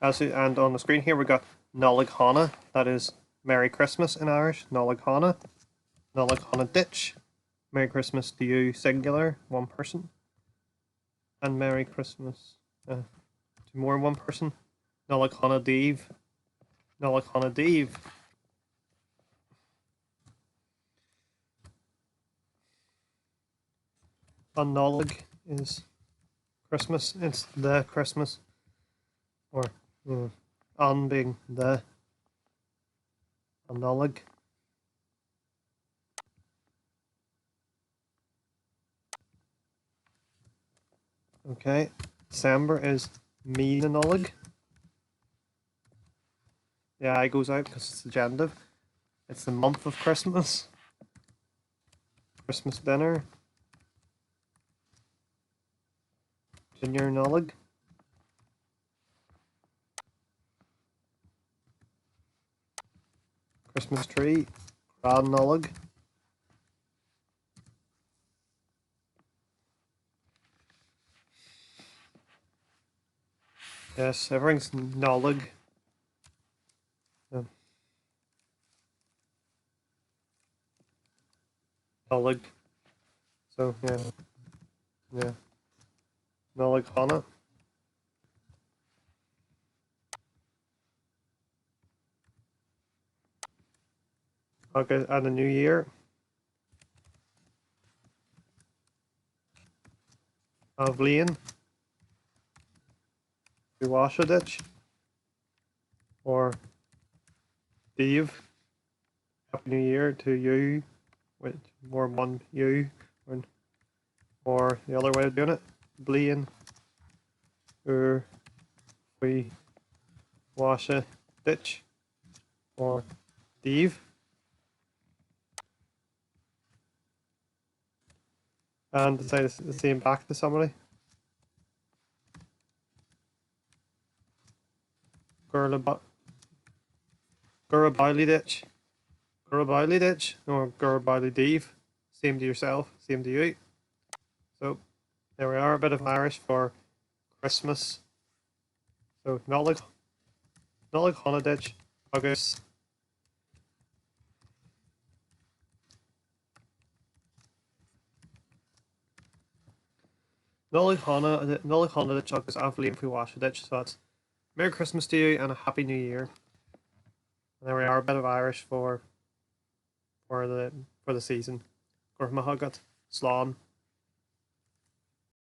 And on the screen here we got Nollaig Shona, that is Merry Christmas in Irish. Nollaig Shona. Nollaig Shona Ditch. Merry Christmas to you, singular, one person. And Merry Christmas to more than one person. Nollaig Shona daoibh. Nollaig Shona daoibh. And Nollaig is Christmas. It's the Christmas. Or on being the. And Nollaig. Okay. December is me the Nollaig. The eye goes out because it's the genitive. It's the month of Christmas. Christmas dinner. Junior Nollaig. Christmas tree. Grand Nollaig. Yes, everything's Nollaig. Nollaig. So yeah. Nollaig Shona. Okay, and the new year. Avlian. To wash a ditch. Or daoibh. Happy New Year to you. With more one you. Or the other way of doing it. Blian. We wash a ditch. Or daoibh. And to say the same back to somebody. Gurbaili ditch. Gurbaili ditch. Or Gurbaili daoibh. Same to yourself, same to you. So there we are, a bit of Irish for Christmas. So Nollaig Shona ditch. August. Nollaig Shona ditch agus Avlian fi wash a ditch. So that's Merry Christmas to you and a Happy New Year. And there we are, a bit of Irish for the season. Gormahagat, Slán.